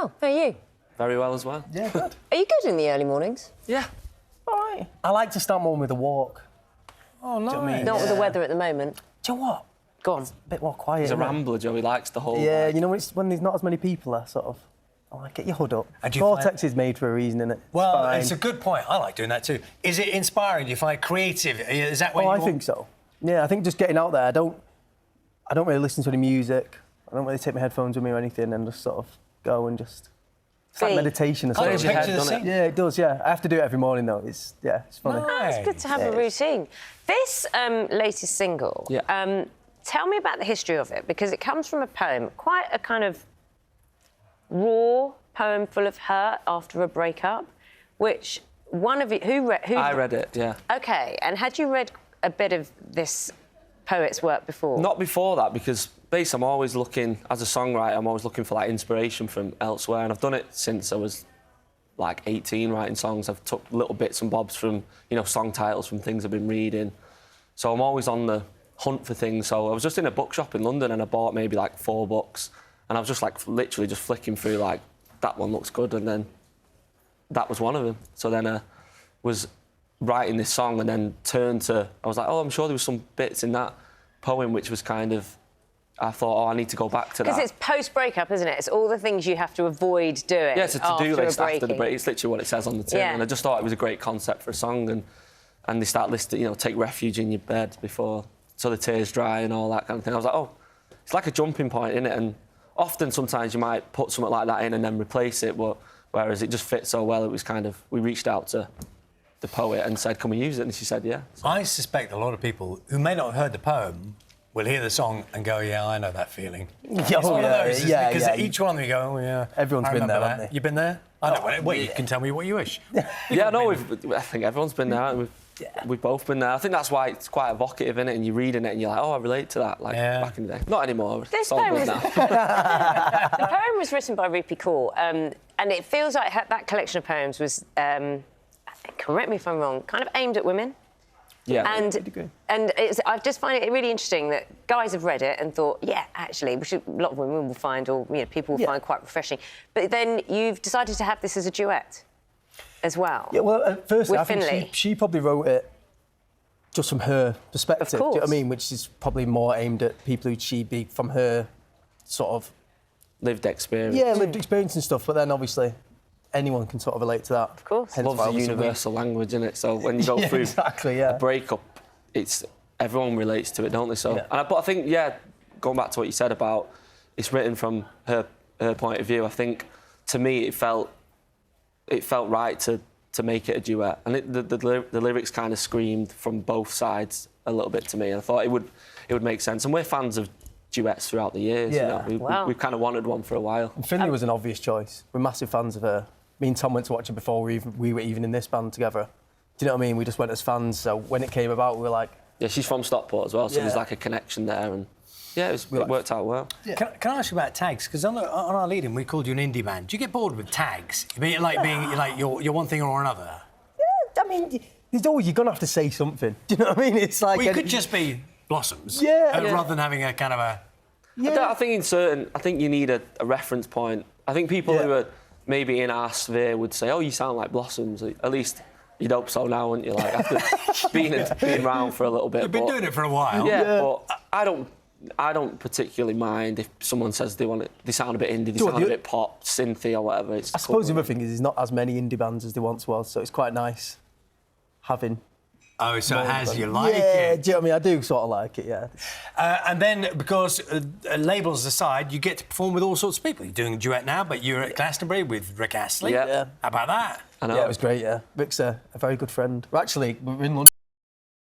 Oh, how are you? Very well as well. Yeah, good. Are you good in the early mornings? Yeah. All right. I like to start morning with a walk. Oh, no. Do you know what I mean? Not with the Yeah. weather at the moment. Do you know what? Go on. A bit more quiet. He's a isn't it? rambler, Joe. He likes the whole... Yeah, like- you know, when there's not as many people there, sort of. I like, get your hood up. And do you Vortex is made for a reason, isn't it? Well, fine. it's a good point. I like doing that too. Is it inspiring? Do you find it creative? Is that what Oh, you I think so. Yeah, I think just getting out there. I don't really listen to any music. I don't really take my headphones with me or anything, and just sort of go and just. It's like Be. meditation or Oh, something. it's your head, picture the doesn't scene. Yeah, it does. Yeah, I have to do it every morning though. It's funny. No. Oh, it's good to have a routine. This latest single, Yeah. tell me about the history of it, because it comes from a poem, quite a kind of raw poem full of hurt after a breakup, which one of you... Who I read it, yeah. OK, and had you read a bit of this poet's work before? Not before that, because basically I'm always looking, as a songwriter, I'm always looking for, like, inspiration from elsewhere, and I've done it since I was, like, 18, writing songs. I've took little bits and bobs from, you know, song titles from things I've been reading. So I'm always on the hunt for things. So I was just in a bookshop in London and I bought maybe, like, 4 books, and I was just, like, literally just flicking through, like, that one looks good, and then that was one of them. So then I was writing this song and then turned to... I was like, oh, I'm sure there was some bits in that poem which was kind of... I thought, oh, I need to go back to that. Because it's post-breakup, isn't it? It's all the things you have to avoid doing. Yeah, it's a to-do list after the breaking. break. It's literally what it says on the tin. Yeah. And I just thought it was a great concept for a song. And they start listing, you know, take refuge in your bed before... so the tears dry and all that kind of thing. I was like, oh, it's like a jumping point, innit? And often, sometimes you might put something like that in and then replace it, but whereas it just fit so well, it was kind of... We reached out to the poet and said, can we use it? And she said, yeah. So, I suspect a lot of people who may not have heard the poem will hear the song and go, yeah, I know that feeling. Yeah, It's one of those, isn't it? Because yeah. each one of them you go, oh, yeah. Everyone's I been remember there, that. haven't they? You've been there? I know. Well, you can tell me what you wish. yeah, no, I think everyone's been there. We've both been there. I think that's why it's quite evocative, innit? And you're reading it and you're like, oh, I relate to that, like, back in the day. Not anymore. This It's all poem good was... now. The poem was written by Rupi Kaur, and it feels like that collection of poems was, correct me if I'm wrong, kind of aimed at women. Yeah. And I just find it really interesting that guys have read it and thought, yeah, actually, a lot of women will find, or you know, people will find quite refreshing. But then you've decided to have this as a duet as well. Yeah, well, at first, With I think Finley. she probably wrote it just from her perspective. Of Do you know what I course. mean? Which is probably more aimed at people who'd she be from her sort of Lived experience. lived experience and stuff. But then obviously anyone can sort of relate to that. Of course. Hence Love's why a obviously universal language, innit? So when you go Yeah, through exactly, yeah. a breakup, it's everyone relates to it, don't they? So, Yeah. but I think, yeah, going back to what you said about it's written from her point of view. I think to me it felt right to make it a duet, and the lyrics kind of screamed from both sides a little bit to me. And I thought it would make sense. And we're fans of duets throughout the years. Yeah. You know? Wow. We've kind of wanted one for a while. And Finley was an obvious choice. We're massive fans of her. Me and Tom went to watch her before we were even in this band together. Do you know what I mean? We just went as fans. So when it came about, we were like... Yeah, she's from Stockport as well, so Yeah. there's like a connection there, and yeah, it worked out well. Yeah. Can I ask you about tags? Because on our lead-in, we called you an indie band. Do you get bored with tags? Being you're one thing or another? I mean, there's always... You're going to have to say something. Do you know what I mean? It's like... Well, you could just be Blossoms. Yeah. Rather than having a kind of a... I think you need a reference point. I think people who are maybe in our sphere would say, oh, you sound like Blossoms. At least you'd hope so now, wouldn't you? Like, after being around for a little bit. You've been doing it for a while. Yeah, but I don't particularly mind if someone says they sound a bit indie, they sound a bit pop, synthy or whatever. I suppose the other thing is there's not as many indie bands as there once was, so it's quite nice having... Oh, so as you Yeah, like it. do you know what I mean? I do sort of like it, yeah. And then, because labels aside, you get to perform with all sorts of people. You're doing a duet now, but you're at Glastonbury with Rick Astley. Yeah. How about that? I know. Yeah, it was great, yeah. Rick's a very good friend. We're in London